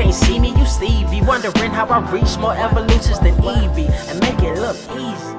can't see me, you Stevie. Wondering how I reach more evolutions than Eevee and make it look easy.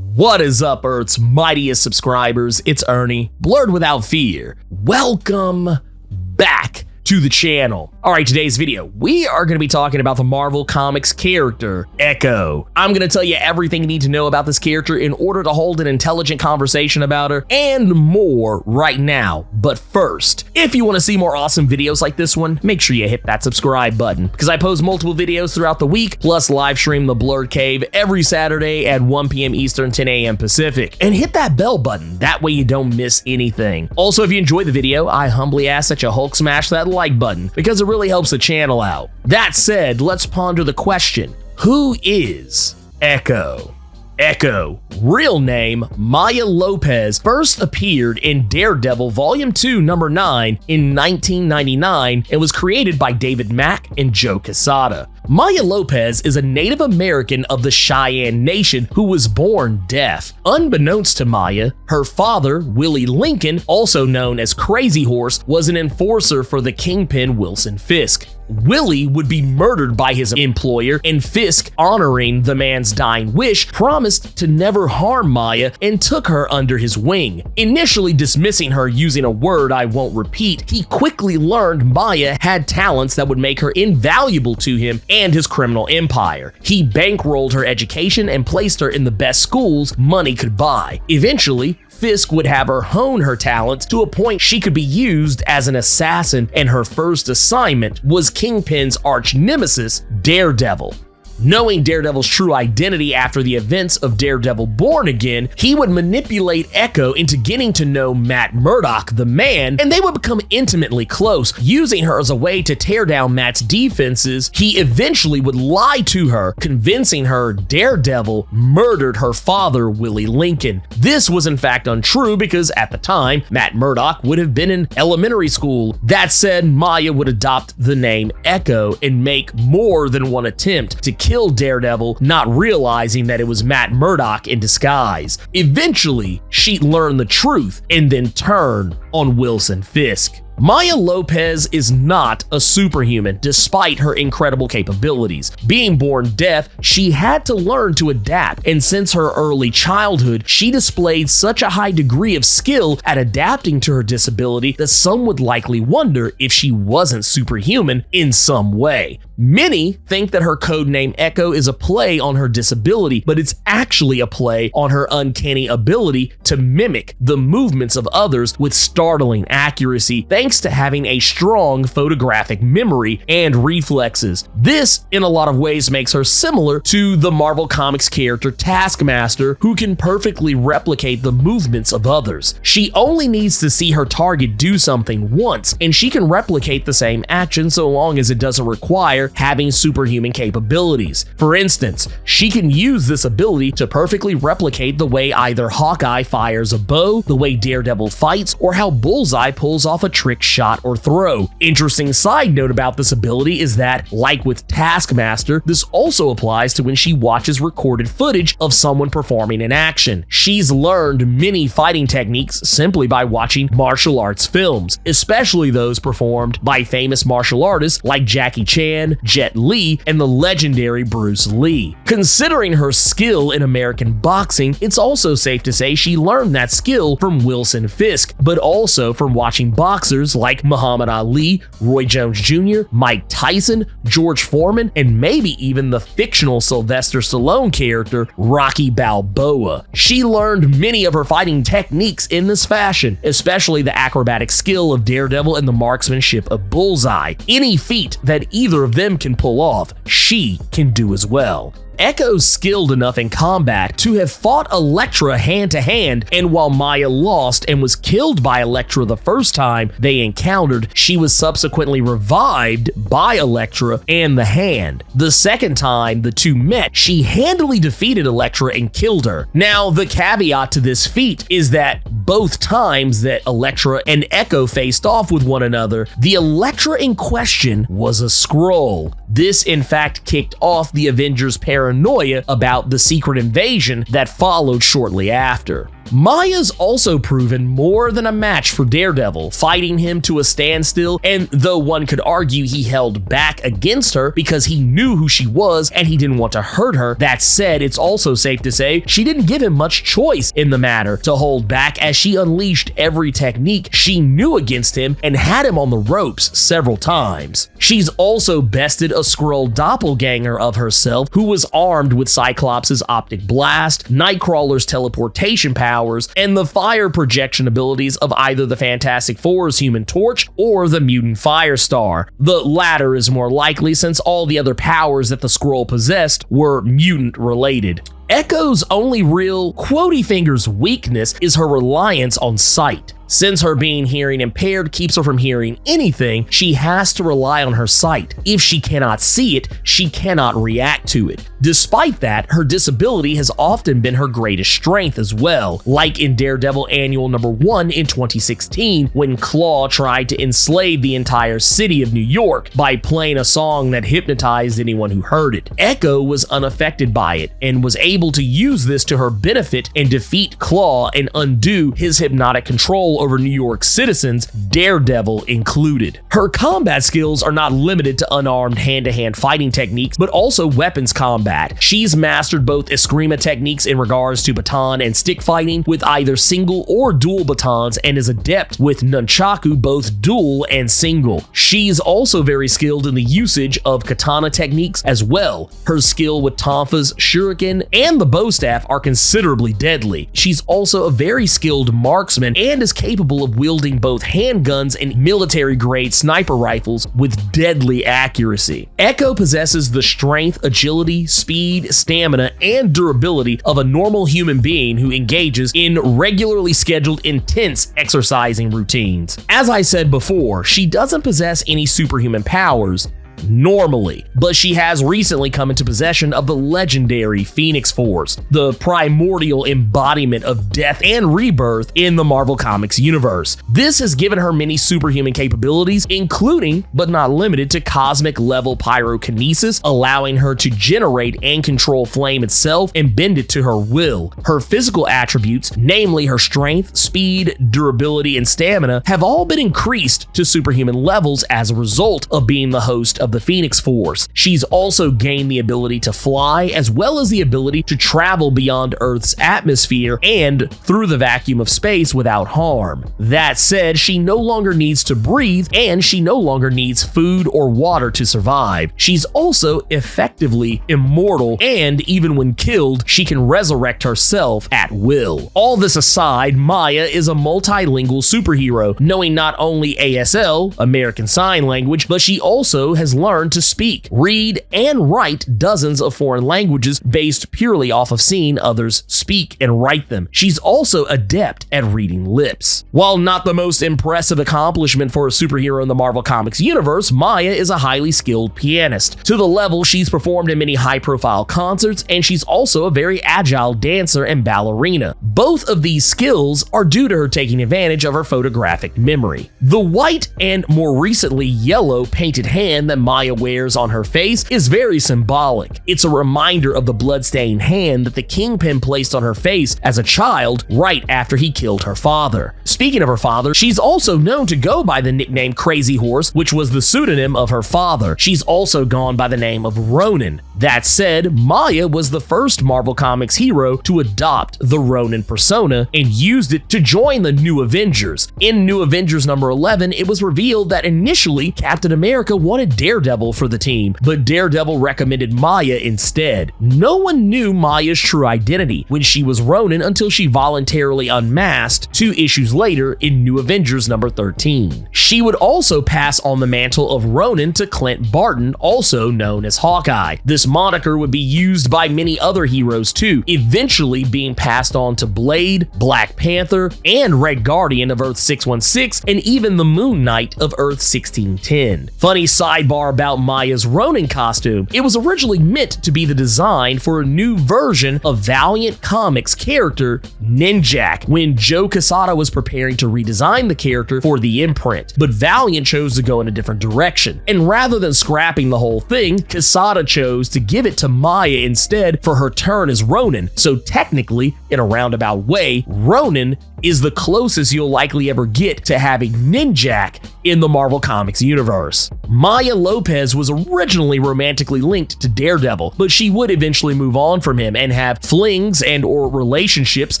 What is up, Earth's mightiest subscribers? It's Ernie, Blerd without fear. Welcome back to the channel. All right, today's video, we are going to be talking about the Marvel Comics character, Echo. I'm going to tell you everything you need to know about this character in order to hold an intelligent conversation about her and more right now. But first, if you want to see more awesome videos like this one, make sure you hit that subscribe button because I post multiple videos throughout the week, plus live stream the Blerd Cave every Saturday at 1 p.m. Eastern, 10 a.m. Pacific. And hit that bell button, that way you don't miss anything. Also, if you enjoy the video, I humbly ask that you Hulk smash that like button because it really helps the channel out. That said, let's ponder the question, who is Echo? Echo, real name Maya Lopez, first appeared in Daredevil Volume 2, Number 9 in 1999 and was created by David Mack and Joe Quesada. Maya Lopez is a Native American of the Cheyenne Nation who was born deaf. Unbeknownst to Maya, her father, Willie Lincoln, also known as Crazy Horse, was an enforcer for the Kingpin Wilson Fisk. Willie would be murdered by his employer, and Fisk, honoring the man's dying wish, promised to never harm Maya and took her under his wing. Initially dismissing her using a word I won't repeat, he quickly learned Maya had talents that would make her invaluable to him and his criminal empire. He bankrolled her education and placed her in the best schools money could buy. Eventually, Fisk would have her hone her talents to a point she could be used as an assassin, and her first assignment was Kingpin's arch nemesis, Daredevil. Knowing Daredevil's true identity after the events of Daredevil Born Again, he would manipulate Echo into getting to know Matt Murdock, the Man, and they would become intimately close. Using her as a way to tear down Matt's defenses, he eventually would lie to her, convincing her Daredevil murdered her father, Willie Lincoln. This was in fact untrue because at the time, Matt Murdock would have been in elementary school. That said, Maya would adopt the name Echo and make more than one attempt to kill Daredevil, not realizing that it was Matt Murdock in disguise. Eventually, she'd learn the truth and then turn on Wilson Fisk. Maya Lopez is not a superhuman despite her incredible capabilities. Being born deaf, she had to learn to adapt, and since her early childhood, she displayed such a high degree of skill at adapting to her disability that some would likely wonder if she wasn't superhuman in some way. Many think that her codename Echo is a play on her disability, but it's actually a play on her uncanny ability to mimic the movements of others with startling accuracy, thanks to having a strong photographic memory and reflexes. This, in a lot of ways, makes her similar to the Marvel Comics character Taskmaster, who can perfectly replicate the movements of others. She only needs to see her target do something once, and she can replicate the same action so long as it doesn't require having superhuman capabilities. For instance, she can use this ability to perfectly replicate the way either Hawkeye fires a bow, the way Daredevil fights, or how Bullseye pulls off a trick shot or throw. Interesting side note about this ability is that, like with Taskmaster, this also applies to when she watches recorded footage of someone performing an action. She's learned many fighting techniques simply by watching martial arts films, especially those performed by famous martial artists like Jackie Chan, Jet Li, and the legendary Bruce Lee. Considering her skill in American boxing, it's also safe to say she learned that skill from Wilson Fisk, but also from watching boxers like Muhammad Ali, Roy Jones Jr., Mike Tyson, George Foreman, and maybe even the fictional Sylvester Stallone character Rocky Balboa. She learned many of her fighting techniques in this fashion, especially the acrobatic skill of Daredevil and the marksmanship of Bullseye. Any feat that either of them can pull off, she can do as well. Echo's skilled enough in combat to have fought Elektra hand-to-hand, and while Maya lost and was killed by Elektra the first time they encountered, she was subsequently revived by Elektra and the Hand. The second time the two met, she handily defeated Elektra and killed her. Now, the caveat to this feat is that both times that Elektra and Echo faced off with one another, the Elektra in question was a Skrull. This, in fact, kicked off the Avengers' paranoia about the secret invasion that followed shortly after. Maya's also proven more than a match for Daredevil, fighting him to a standstill, and though one could argue he held back against her because he knew who she was and he didn't want to hurt her, that said, it's also safe to say she didn't give him much choice in the matter to hold back, as she unleashed every technique she knew against him and had him on the ropes several times. She's also bested a Skrull doppelganger of herself who was armed with Cyclops' optic blast, Nightcrawler's teleportation powers, and the fire projection abilities of either the Fantastic Four's Human Torch or the mutant Firestar. The latter is more likely since all the other powers that the Skrull possessed were mutant related. Echo's only real quotey fingers weakness is her reliance on sight. Since her being hearing impaired keeps her from hearing anything, she has to rely on her sight. If she cannot see it, she cannot react to it. Despite that, her disability has often been her greatest strength as well, like in Daredevil Annual number 1 in 2016, when Claw tried to enslave the entire city of New York by playing a song that hypnotized anyone who heard it. Echo was unaffected by it and was able to use this to her benefit and defeat Claw and undo his hypnotic control over New York citizens, Daredevil included. Her combat skills are not limited to unarmed hand-to-hand fighting techniques, but also weapons combat. She's mastered both Eskrima techniques in regards to baton and stick fighting with either single or dual batons, and is adept with nunchaku, both dual and single. She's also very skilled in the usage of katana techniques as well. Her skill with tonfas, shuriken, and the bow staff are considerably deadly. She's also a very skilled marksman and is capable of wielding both handguns and military-grade sniper rifles with deadly accuracy. Echo possesses the strength, agility, speed, stamina, and durability of a normal human being who engages in regularly scheduled intense exercising routines. As I said before, she doesn't possess any superhuman powers normally, but she has recently come into possession of the legendary Phoenix Force, the primordial embodiment of death and rebirth in the Marvel Comics universe. This has given her many superhuman capabilities, including, but not limited to, cosmic level pyrokinesis, allowing her to generate and control flame itself and bend it to her will. Her physical attributes, namely her strength, speed, durability, and stamina, have all been increased to superhuman levels as a result of being the host of the Phoenix Force. She's also gained the ability to fly, as well as the ability to travel beyond Earth's atmosphere and through the vacuum of space without harm. That said, she no longer needs to breathe, and she no longer needs food or water to survive. She's also effectively immortal, and even when killed, she can resurrect herself at will. All this aside, Maya is a multilingual superhero, knowing not only ASL, American Sign Language, but she also has learned to speak, read, and write dozens of foreign languages based purely off of seeing others speak and write them. She's also adept at reading lips. While not the most impressive accomplishment for a superhero in the Marvel Comics universe, Maya is a highly skilled pianist, to the level she's performed in many high-profile concerts, and she's also a very agile dancer and ballerina. Both of these skills are due to her taking advantage of her photographic memory. The white and more recently yellow painted hand that Maya wears on her face is very symbolic. It's a reminder of the bloodstained hand that the Kingpin placed on her face as a child right after he killed her father. Speaking of her father, she's also known to go by the nickname Crazy Horse, which was the pseudonym of her father. She's also gone by the name of Ronin. That said, Maya was the first Marvel Comics hero to adopt the Ronin Persona and used it to join the New Avengers. In New Avengers number 11, it was revealed that initially Captain America wanted Daredevil for the team, but Daredevil recommended Maya instead. No one knew Maya's true identity when she was Ronin until she voluntarily unmasked 2 issues later in New Avengers number 13. She would also pass on the mantle of Ronin to Clint Barton, also known as Hawkeye. This moniker would be used by many other heroes too, eventually being passed on to Blade, Black Panther, and Red Guardian of Earth 616, and even the Moon Knight of Earth 1610. Funny sidebar sidebar about Maya's Ronin costume. It was originally meant to be the design for a new version of Valiant Comics character Ninjak when Joe Quesada was preparing to redesign the character for the imprint, but Valiant chose to go in a different direction. And rather than scrapping the whole thing, Quesada chose to give it to Maya instead for her turn as Ronin. So technically, in a roundabout way, Ronin is the closest you'll likely ever get to having Ninjak in the Marvel Comics universe. Maya Lopez was originally romantically linked to Daredevil, but she would eventually move on from him and have flings and or relationships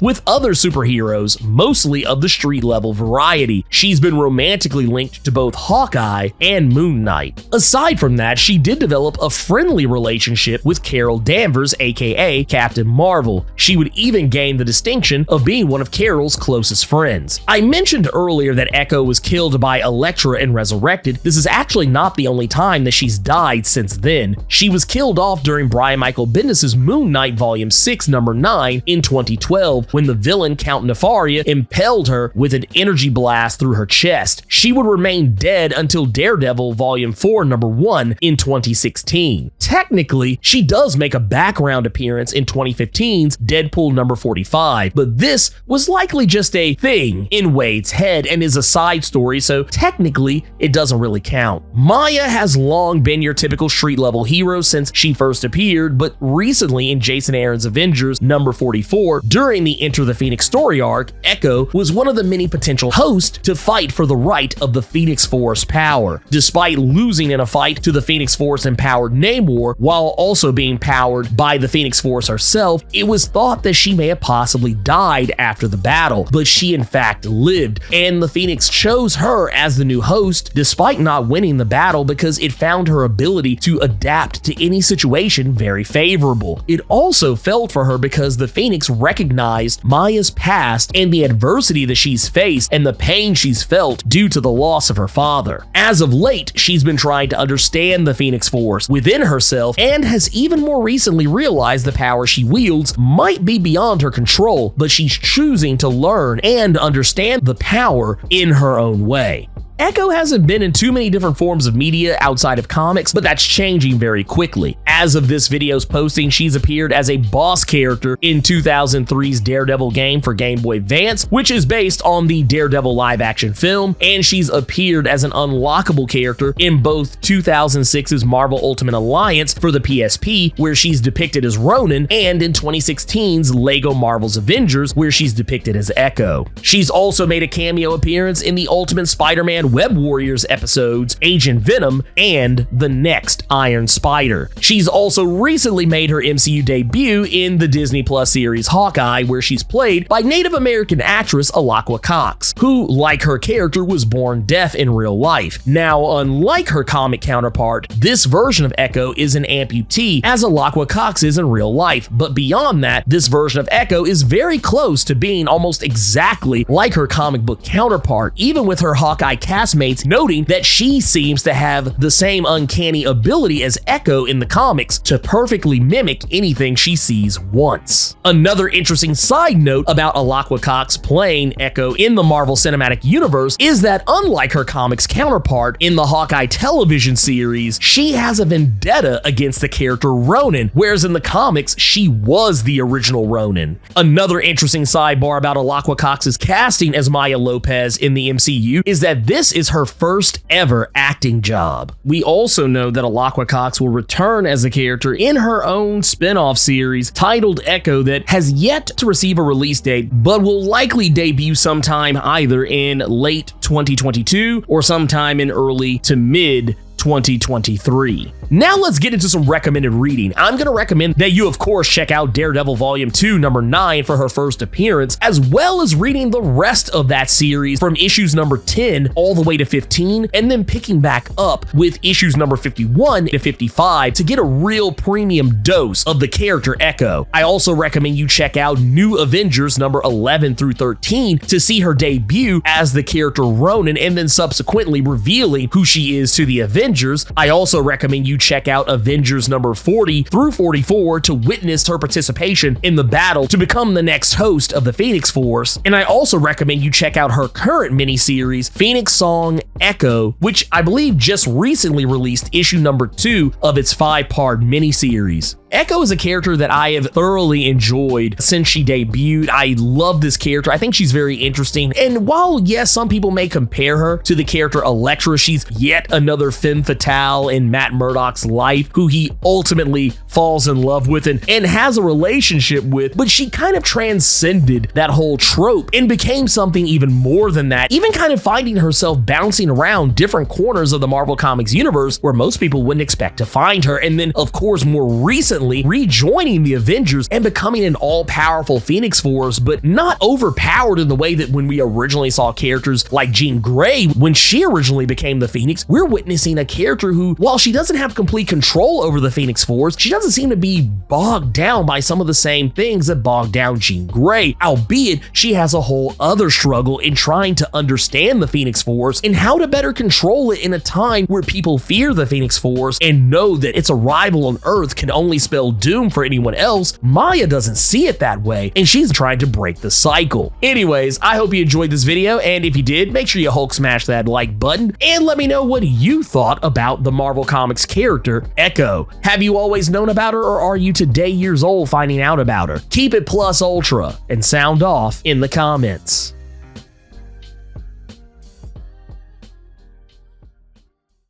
with other superheroes, mostly of the street level variety. She's been romantically linked to both Hawkeye and Moon Knight. Aside from that, she did develop a friendly relationship with Carol Danvers, aka Captain Marvel. She would even gain the distinction of being one of Carol's closest friends. I mentioned earlier that Echo was killed by Elektra and resurrected. This is actually not the only time that she's died since then. She was killed off during Brian Michael Bendis' Moon Knight Volume 6, Number 9 in 2012 when the villain Count Nefaria impaled her with an energy blast through her chest. She would remain dead until Daredevil Volume 4, Number 1 in 2016. Technically, she does make a background appearance in 2015's Deadpool number 45, but this was likely just a thing in Wade's head and is a side story, so technically it doesn't really count. Maya has long been your typical street level hero since she first appeared, but recently in Jason Aaron's Avengers number 44, during the Enter the Phoenix story arc, Echo was one of the many potential hosts to fight for the right of the Phoenix Force power. Despite losing in a fight to the Phoenix Force empowered Namor, while also being powered by the Phoenix Force herself, it was thought that she may have possibly died after the battle, but she in fact lived, and the Phoenix chose her as the new host despite not winning the battle because it found her ability to adapt to any situation very favorable. It also felt for her because the Phoenix recognized Maya's past and the adversity that she's faced and the pain she's felt due to the loss of her father. As of late, she's been trying to understand the Phoenix Force within herself and has even more recently realized the power she wields might be beyond her control, but she's choosing to learn and understand the power in her own way. Echo hasn't been in too many different forms of media outside of comics, but that's changing very quickly. As of this video's posting, she's appeared as a boss character in 2003's Daredevil game for Game Boy Advance, which is based on the Daredevil live-action film, and she's appeared as an unlockable character in both 2006's Marvel Ultimate Alliance for the PSP, where she's depicted as Ronin, and in 2016's Lego Marvel's Avengers, where she's depicted as Echo. She's also made a cameo appearance in the Ultimate Spider-Man Web Warriors episodes Agent Venom and The Next Iron Spider. She's also recently made her MCU debut in the Disney Plus series Hawkeye, where she's played by Native American actress Alaqua Cox, who, like her character, was born deaf in real life. Now, unlike her comic counterpart, this version of Echo is an amputee, as Alaqua Cox is in real life, but beyond that, this version of Echo is very close to being almost exactly like her comic book counterpart, even with her Hawkeye castmates noting that she seems to have the same uncanny ability as Echo in the comics to perfectly mimic anything she sees once. Another interesting side note about Alaqua Cox playing Echo in the Marvel Cinematic Universe is that unlike her comics counterpart in the Hawkeye television series, she has a vendetta against the character Ronin, whereas in the comics, she was the original Ronin. Another interesting sidebar about Alaqua Cox's casting as Maya Lopez in the MCU is that this is her first ever acting job. We also know that Alaqua Cox will return as a character in her own spin-off series titled Echo that has yet to receive a release date, but will likely debut sometime either in late 2022 or sometime in early to mid 2023. Now let's get into some recommended reading. I'm going to recommend that you of course check out Daredevil Volume 2 number 9 for her first appearance, as well as reading the rest of that series from issues number 10 all the way to 15, and then picking back up with issues number 51 to 55 to get a real premium dose of the character Echo. I also recommend you check out New Avengers number 11 through 13 to see her debut as the character Ronin and then subsequently revealing who she is to the Avengers. I also recommend you you check out Avengers number 40 through 44 to witness her participation in the battle to become the next host of the Phoenix Force. And I also recommend you check out her current miniseries, Phoenix Song Echo, which I believe just recently released issue number 2 of its 5-part miniseries. Echo is a character that I have thoroughly enjoyed since she debuted. I love this character. I think she's very interesting. And while, yes, some people may compare her to the character Elektra, she's yet another femme fatale in Matt Murdock's life, who he ultimately falls in love with and has a relationship with, but she kind of transcended that whole trope and became something even more than that, even kind of finding herself bouncing around different corners of the Marvel Comics universe where most people wouldn't expect to find her. And then, of course, more recently, rejoining the Avengers and becoming an all-powerful Phoenix Force, but not overpowered in the way that when we originally saw characters like Jean Grey when she originally became the Phoenix. We're witnessing a character who, while she doesn't have complete control over the Phoenix Force, she doesn't seem to be bogged down by some of the same things that bogged down Jean Grey, albeit she has a whole other struggle in trying to understand the Phoenix Force and how to better control it in a time where people fear the Phoenix Force and know that its arrival on Earth can only spell doom for anyone else. Maya doesn't see it that way, and she's trying to break the cycle. Anyways, I hope you enjoyed this video, and if you did, make sure you Hulk smash that like button, and let me know what you thought about the Marvel Comics character, Echo. Have you always known about her, or are you today years old finding out about her? Keep it plus ultra, and sound off in the comments.